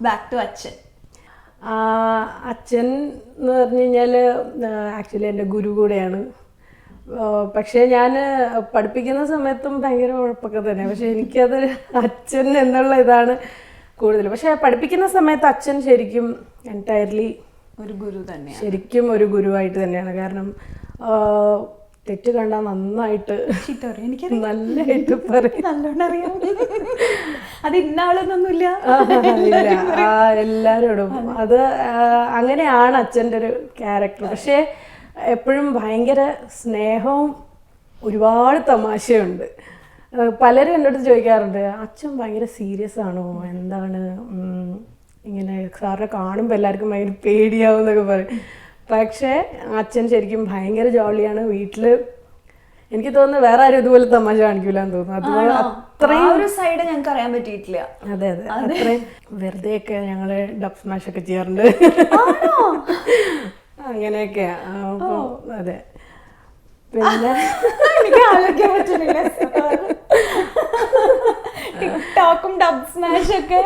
Back to അച്ഛൻ. അച്ഛൻ എന്ന് പറഞ്ഞു കഴിഞ്ഞാൽ ആക്ച്വലി എൻ്റെ ഗുരു കൂടെയാണ്. പക്ഷേ ഞാൻ പഠിപ്പിക്കുന്ന സമയത്തും ഭയങ്കര ഉഴപ്പൊക്കെ തന്നെ. പക്ഷെ എനിക്കത് അച്ഛൻ എന്നുള്ള ഇതാണ് കൂടുതൽ. പക്ഷെ പഠിപ്പിക്കുന്ന സമയത്ത് അച്ഛൻ ശരിക്കും എൻറ്റയർലി ഒരു ഗുരു തന്നെ, ശരിക്കും ഒരു ഗുരുവായിട്ട് തന്നെയാണ്. കാരണം തെറ്റ് കണ്ടാൽ നന്നായിട്ട് എനിക്ക് നല്ലതായിട്ട് പറയും, നല്ലോണം അറിയാം. അത് ഇന്നാളെന്നൊന്നുമില്ല, എല്ലാവരോടും. അത് അങ്ങനെയാണ് അച്ഛൻ്റെ ഒരു ക്യാരക്ടർ. പക്ഷേ എപ്പോഴും ഭയങ്കര സ്നേഹവും ഒരുപാട് തമാശയുണ്ട്. പലരും എൻ്റെ അടുത്ത് ചോദിക്കാറുണ്ട്, അച്ഛൻ ഭയങ്കര സീരിയസ് ആണോ, എന്താണ് ഇങ്ങനെ സാറിനെ കാണുമ്പോൾ എല്ലാവർക്കും ഭയങ്കര പേടിയാവും എന്നൊക്കെ പറയും. പക്ഷേ അച്ഛൻ ശരിക്കും ഭയങ്കര ജോളിയാണ്. വീട്ടിൽ എനിക്ക് തോന്നുന്നു വേറെ ആരും ഇതുപോലെ തമാശ കാണിക്കൂല എന്ന് തോന്നുന്നു. അതുപോലെ അത്രയും ഒരു സൈഡ് ഞങ്ങൾക്ക് അറിയാൻ പറ്റിയിട്ടില്ല. അതെ അതെ, അത്രയും വെറുതെയൊക്കെ ഞങ്ങള് ഡബ് സ്മാഷ് ഒക്കെ ചെയ്യാറുണ്ട്, അങ്ങനെയൊക്കെയാ. അപ്പോൾ അതെ. പിന്നെ എനിക്ക് ആലോചിക്കാൻ പറ്റുന്നില്ല, ടിക്ടോക്കും ഡബ് സ്മാഷ് ഒക്കെ.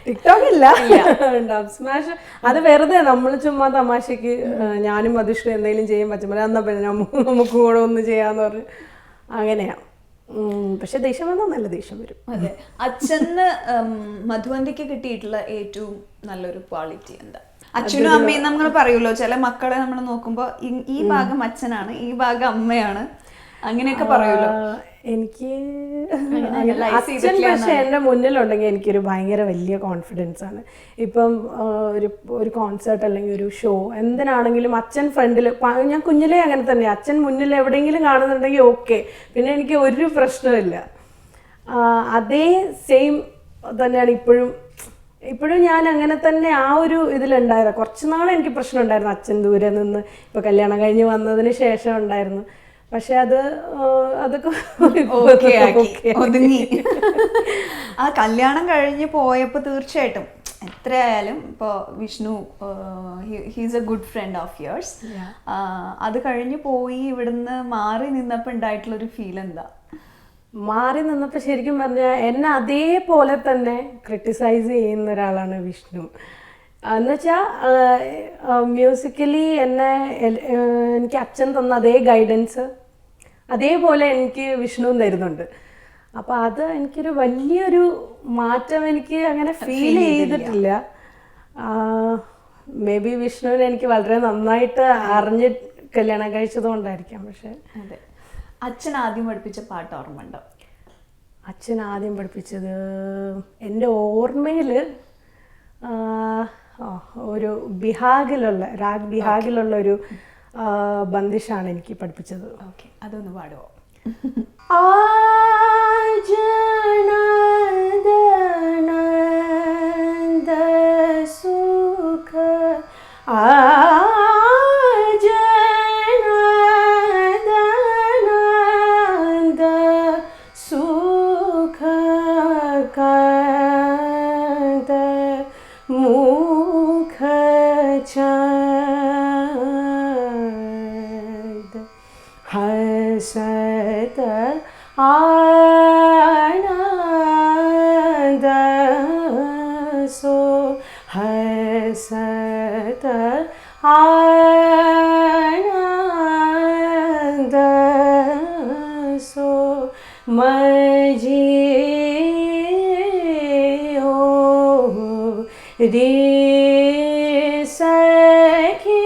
ടിക്ടോക്ക് ഇല്ല, ഡബ് സ്മാഷ് അത് വെറുതെ നമ്മൾ ചുമ്മാ തമാശക്ക് ഞാനും മധുഷ്ണ എന്തെങ്കിലും ചെയ്യും പറ്റുമ്പോൾ എന്നാ പിന്നെ നമുക്ക് കൂടെ ഒന്ന് ചെയ്യാന്ന് പറഞ്ഞു അങ്ങനെയാ. പക്ഷെ ദേഷ്യം വന്നാൽ നല്ല ദേഷ്യം വരും. അതെ. അച്ഛന് മധുവന്തിക്ക് കിട്ടിയിട്ടുള്ള ഏറ്റവും നല്ലൊരു ക്വാളിറ്റി എന്താ? അച്ഛനും അമ്മയും നമ്മൾ പറയുമല്ലോ, ചില മക്കളെ നമ്മൾ നോക്കുമ്പോ ഈ ഭാഗം അച്ഛനാണ്, ഈ ഭാഗം അമ്മയാണ്, അങ്ങനെയൊക്കെ പറയുമല്ലോ. എനിക്ക് അച്ഛൻ പക്ഷെ എൻ്റെ മുന്നിലുണ്ടെങ്കിൽ എനിക്കൊരു ഭയങ്കര വലിയ കോൺഫിഡൻസ് ആണ്. ഇപ്പം ഒരു കോൺസേർട്ട് അല്ലെങ്കിൽ ഒരു ഷോ എന്തിനാണെങ്കിലും അച്ഛൻ ഫ്രണ്ടിൽ, ഞാൻ കുഞ്ഞിലേ അങ്ങനെ തന്നെ, അച്ഛൻ മുന്നിൽ എവിടെയെങ്കിലും കാണുന്നുണ്ടെങ്കിൽ ഓക്കെ, പിന്നെ എനിക്ക് ഒരു പ്രശ്നമില്ല. അതേ സെയിം തന്നെയാണ് ഇപ്പോഴും ഞാൻ അങ്ങനെ തന്നെ ആ ഒരു ഇതിലുണ്ടായത്. കുറച്ച് നാൾ എനിക്ക് പ്രശ്നം ഉണ്ടായിരുന്നു, അച്ഛൻ ദൂരെ നിന്ന് ഇപ്പോൾ കല്യാണം കഴിഞ്ഞ് വന്നതിന് ശേഷം ഉണ്ടായിരുന്നു. പക്ഷെ അതൊക്കെ ഒതുങ്ങി. ആ കല്യാണം കഴിഞ്ഞ് പോയപ്പോൾ തീർച്ചയായിട്ടും എത്രയായാലും ഇപ്പോൾ Vishnu he's A good friend of yours. അത് കഴിഞ്ഞ് പോയി ഇവിടുന്ന് മാറി നിന്നപ്പോൾ ഉണ്ടായിട്ടുള്ളൊരു ഫീൽ എന്താ? മാറി നിന്നപ്പോൾ ശരിക്കും പറഞ്ഞാൽ എന്നെ അതേപോലെ തന്നെ ക്രിട്ടിസൈസ് ചെയ്യുന്ന ഒരാളാണ് വിഷ്ണു. എന്നുവെച്ചാൽ മ്യൂസിക്കലി എനിക്ക് അച്ഛൻ തന്ന അതേ ഗൈഡൻസ് അതേപോലെ എനിക്ക് വിഷ്ണുവും തരുന്നുണ്ട്. അപ്പോൾ അത് എനിക്കൊരു വലിയൊരു മാറ്റം എനിക്ക് അങ്ങനെ ഫീൽ ചെയ്തിട്ടില്ല. മേ ബി വിഷ്ണുവിനെ എനിക്ക് വളരെ നന്നായിട്ട് അറിഞ്ഞ് കല്യാണം കഴിച്ചത് കൊണ്ടായിരിക്കാം. പക്ഷെ അതെ. അച്ഛൻ ആദ്യം പഠിപ്പിച്ച പാട്ട് ഓർമ്മയുണ്ടോ? അച്ഛൻ ആദ്യം പഠിപ്പിച്ചത് എൻ്റെ ഓർമ്മയിൽ ഒരു രാഗ് ബിഹാഗിലുള്ള ഒരു ബന്ദിഷാണ് എനിക്ക് പഠിപ്പിച്ചത്. ഓക്കെ, അതൊന്ന് പാടുമോ? हसत आनंद सो हसत आनंद सो मजी ओ रे सखी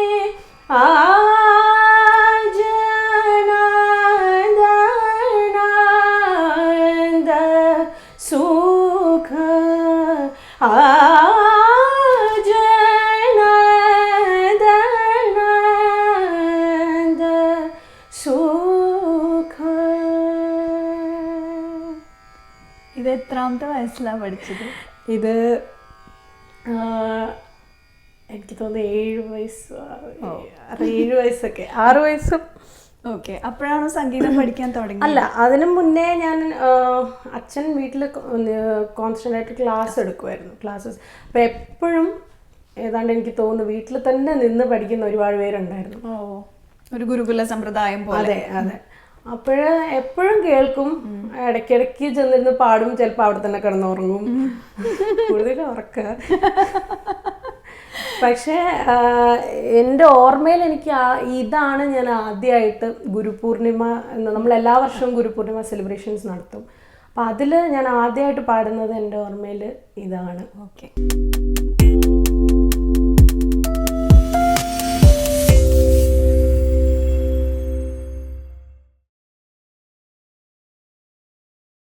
ഇത് എത്രാമത്തെ വയസ്സിലാണ് പഠിച്ചത്? ഇത് എനിക്ക് തോന്നുന്നു 7 വയസ്സൊക്കെ 6 വയസ്സും. ഓക്കെ, അപ്പോഴാണോ സംഗീതം പഠിക്കാൻ തുടങ്ങി? അല്ല, അതിനു മുന്നേ ഞാൻ അച്ഛൻ വീട്ടിൽ കോൺസ്റ്റന്റ് ആയിട്ട് ക്ലാസ് എടുക്കുമായിരുന്നു, ക്ലാസ്സസ്. അപ്പം എപ്പോഴും ഏതാണ്ട് എനിക്ക് തോന്നുന്നു വീട്ടിൽ തന്നെ നിന്ന് പഠിക്കുന്ന ഒരുപാട് പേരുണ്ടായിരുന്നു. ഒരു ഗുരുകുല സമ്പ്രദായം പോലെ. അതെ അതെ. അപ്പോഴ് എപ്പോഴും കേൾക്കും, ഇടയ്ക്കിടയ്ക്ക് ചെന്നിരുന്ന് പാടും, ചിലപ്പോൾ അവിടെ തന്നെ കിടന്നുറങ്ങും, കൂടുതൽ ഉറക്ക. പക്ഷേ എൻ്റെ ഓർമ്മയിൽ എനിക്ക് ഇതാണ് ഞാൻ ആദ്യമായിട്ട് ഗുരുപൂർണിമ എന്ന്, നമ്മൾ എല്ലാ വർഷവും ഗുരുപൂർണിമ സെലിബ്രേഷൻസ് നടത്തും. അപ്പം അതിൽ ഞാൻ ആദ്യമായിട്ട് പാടുന്നത് എൻ്റെ ഓർമ്മയിൽ ഇതാണ്. ഓക്കെ.